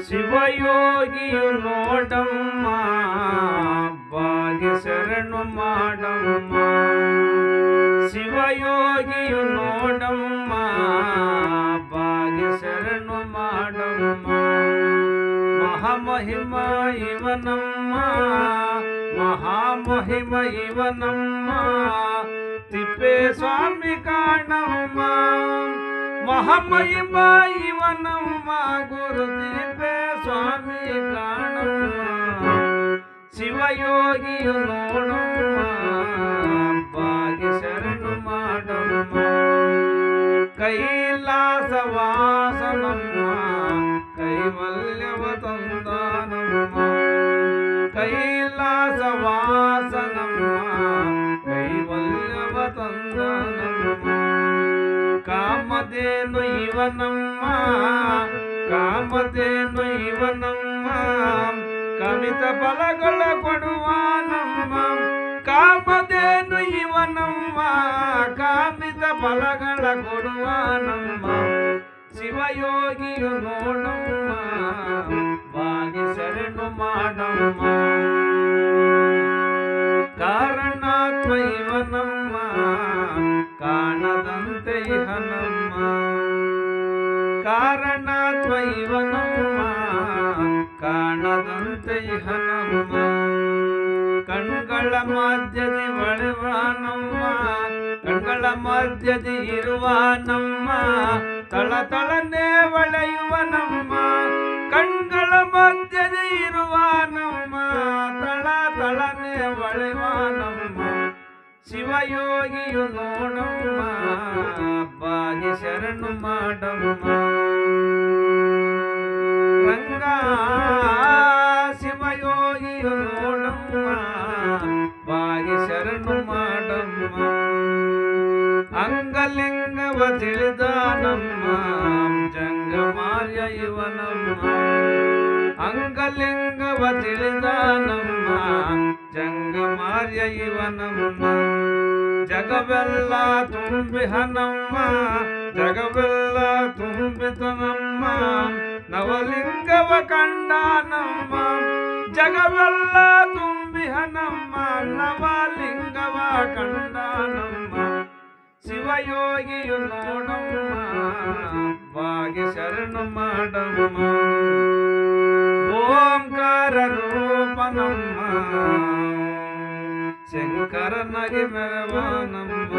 ಶಿವಯೋಗಿಯು ನೋಡಮ್ಮ ಬಾಗಿ ಶರಣು ಮಾಡಮ್ಮ. ಶಿವಯೋಗಿಯು ನೋಡಮ್ಮ ಬಾಗಿ ಶರಣು ಮಾಡಮ್ಮ. ಮಹಾಮಹಿಮ ಇವನಮ್ಮ ಮಹಾಮಹಿಮ ಇವನಮ್ಮ ತಿಪ್ಪೇಸ್ವಾಮಿ ಕಾಣಮ್ಮ. ಮಹಾಮಹಿಮ ಇವನಮ್ಮ ಗುರು ತಿಪ್ಪೇಸ್ವಾಮಿ ಕಾಣಮ್ಮ. ಶಿವಯೋಗಿಯು ನೋಡಮ್ಮ ಬಾಗಿ ಶರಣು ಮಾಡಮ್ಮ. ಕೈಲಾಸವಾಸನಮ್ಮ ಕೈವಲ್ಯವ ತಂದಾನಮ್ಮ. ಕೈಲಾಸವಾಸನಮ್ಮ ಕೈವಲ್ಯವ ತಂದಾನಮ್ಮ. ಕಾಮಧೇನು ಇವನಮ್ಮ ಕಾಮಧೇನು ಇವನಮ್ಮ ಕಮಿತ ಫಲಗಳ ಕೊಡುವಾನಮ್ಮ. ಕಾಮಧೇನು ಇವನಮ್ಮ ಕಾಮಿತ ಫಲಗಳ ಕೊಡುವಾನಮ್ಮ. ಶಿವಯೋಗಿಯು ನೋಡಮ್ಮ ಬಾಗಿ ಶರಣು ಮಾಡಮ್ಮ. ಕಾರಣಾತ್ಮ ಇವನಮ್ಮ ಕಾಣದಂತೆ ಇಹನಮ್ಮ. ಕಾರಣಾತ್ಮ ಇವನಮ್ಮ ಕಾಣದಂತೆ ಇಹನಮ್ಮ. ಕಣ್ಗಳ ಮಧ್ಯದಿ ಒಳೆವಾನಮ್ಮ ಕಣ್ಗಳ ಮಧ್ಯದಿ ಇರುವಾನಮ್ಮ. ತಳತಳನೆ ಒಳೆಯುವನಮ್ಮ ಕಣ್ಗಳ ಮಧ್ಯದಿ ಇರುವಾನಮ್ಮ. ತಳತಳನೆ ಒಳೆಯುವನಮ್ಮ. ಶಿವಯೋಗಿಯು ನೋಡಮ್ಮ ಬಾಗಿ ಶರಣು ಮಾಡಮ್ಮ. ರಂಗ ಶಿವಯೋಗಿಯು ನೋಡಮ್ಮ ಬಾಗಿ ಶರಣು ಮಾಡಮ್ಮ. ಅಂಗಲಿಂಗವ ತಿಳಿದಾನಮ್ಮ ಜಂಗಮಾರ್ಯ ಇವನಮ್ಮ. ಅಂಗಲಿಂಗವ ತಿಳಿದಾನಮ್ಮ ಜಂಗಮಾರ್ಯ ಇವನಮ್ಮ. ಜಗವೆಲ್ಲ ತುಂಬಿಹನಮ್ಮ ಜಗವೆಲ್ಲ ತುಂಬಿತನಮ್ಮ. ನವಲಿಂಗವ ಕಂಡಾನಮ್ಮ ಜಗವೆಲ್ಲ ತುಂಬಿಹನಮ್ಮ. ನವಲಿಂಗವ ಕಂಡಾನಮ್ಮ. ಶಿವಯೋಗಿಯು ನೋಡಮ್ಮ ಬಾಗಿ ಶರಣು ಮಾಡಮ್ಮ. ಓಂಕಾರ ರೂಪನಮ್ಮ ಶಂಕರನಗೆ ಮೆರವಾನಮ್ಮ.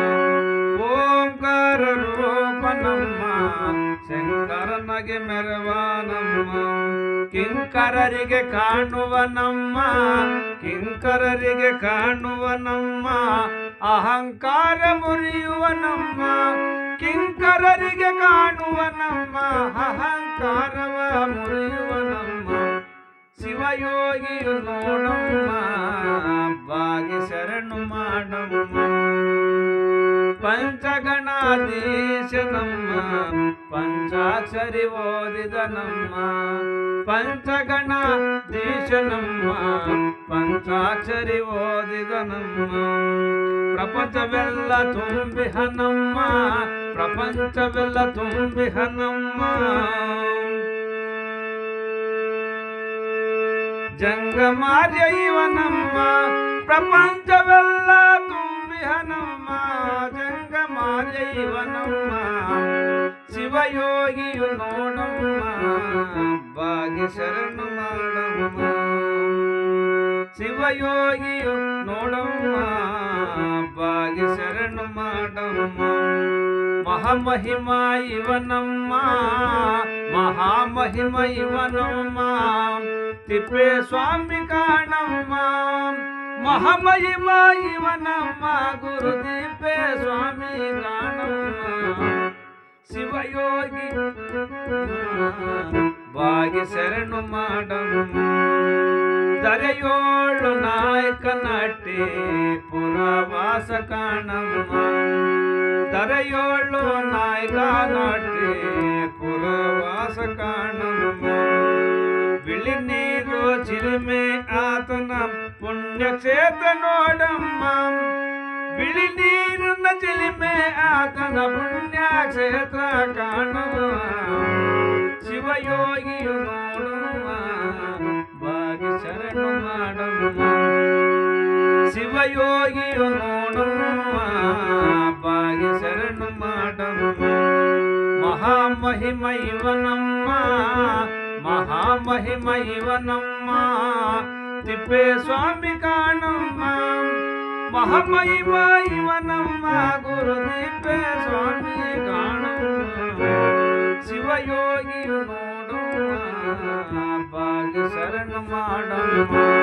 ಓಂಕಾರ ರೂಪನಮ್ಮ ಶಂಕರನಗೆ ಮೆರವಾನಮ್ಮ. ಕಿಂಕರರಿಗೆ ಕಾಣುವನಮ್ಮ ಕಿಂಕರರಿಗೆ ಕಾಣುವನಮ್ಮ. ಅಹಂಕಾರ ಮುರಿಯುವನಮ್ಮ ಕಿಂಕರರಿಗೆ ಕಾಣುವನಮ್ಮ. ಅಹಂಕಾರವ ಮುರಿಯುವನಮ್ಮ. ಶಿವಯೋಗಿಯು ನೋಡಮ್ಮ ಬಾಗಿ ಶರಣು ಮಾಡಮ್ಮ. ಪಂಚಗಣಾಧೀಶನಮ್ಮ ಪಂಚಾಕ್ಷರಿ ಓದಿದನಮ್ಮ. ಪಂಚಗಣಾಧೀಶನಮ್ಮ ಪಂಚಾಕ್ಷರಿ ಓದಿದನಮ್ಮ. ಪ್ರಪಂಚವೆಲ್ಲ ತುಂಬಿಹನಮ್ಮ ಪ್ರಪಂಚವೆಲ್ಲ ತುಂಬಿಹನಮ್ಮ. ಜಂಗಮಾರ್ಯ ಇವನಮ್ಮ ಪ್ರಪಂಚವೆಲ್ಲ ತುಂಬಿಹನಮ್ಮ. ಜಂಗಮಾರ್ಯ ಇವನಮ್ಮ. ಶಿವಯೋಗಿಯು ನೋಡಮ್ಮ ಬಾಗಿ ಶರಣು ಮಾಡಮ್ಮ. ಶಿವಯೋಗಿಯು ನೋಡಮ್ಮ ಬಾಗಿ ಶರಣು ಮಾಡಮ್ಮ. ಮಹಾಮಹಿಮ ಇವನಮ್ಮ ಮಹಾಮಹಿಮ ಇವನಮ್ಮ ತಿಪ್ಪೇಸ್ವಾಮಿ ಕಾಣಮ್ಮ. ಮಹಾಮಹಿಮ ಇವನಮ್ಮ ಗುರು ತಿಪ್ಪೇಸ್ವಾಮಿ ಕಾಣಮ್ಮ. ಶಿವಯೋಗಿ ಬಾಗಿ ಶರಣು ಮಾಡಮ್ಮ. ದರೆಯೋಳು ನಾಯಕ ನಟಿ ಪುರವಾಸ ಕಾಣಮ್ಮ. ದರೆಯೋಳು ನಾಯಕ ನಟಿ ಪುರವಾಸ ಕಾಣಮ್ಮ. ಬಿಳಿ ನೀರು ಚಿಲುಮೆ ಆತನ ಪುಣ್ಯಕ್ಷೇತ್ರ ನೋಡಮ್ಮ. ಬಿಳಿ ನೀರಿನ ಚಿಲುಮೆ ಆತನ ಪುಣ್ಯಕ್ಷೇತ್ರ ಕಾಣಮ್ಮ. ಶಿವಯೋಗಿಯು ನೋಡಮ್ಮ ಶಿವಯೋಗಿಯು ನೋಡಮ್ಮ ಬಾಗಿ ಶರಣು ಮಾಡಮ್ಮ ಮಹಾಮಹಿಮ ಇವನಮ್ಮ ಮಹಾಮಹಿಮ ಇವನಮ್ಮ ತಿಪ್ಪೆ ಸ್ವಾಮಿ ಕಾಣಮ್ಮ ಮಹಾಮಹಿಮ ಇವನಮ್ಮ ಗುರು ತಿಪ್ಪೆ ಸ್ವಾಮಿ ಕಾಣಮ್ಮ ಶಿವಯೋಗಿಯು ನೋಡಮ್ಮ ಬಾಗಿ ಶರಣು ಮಾಡಮ್ಮ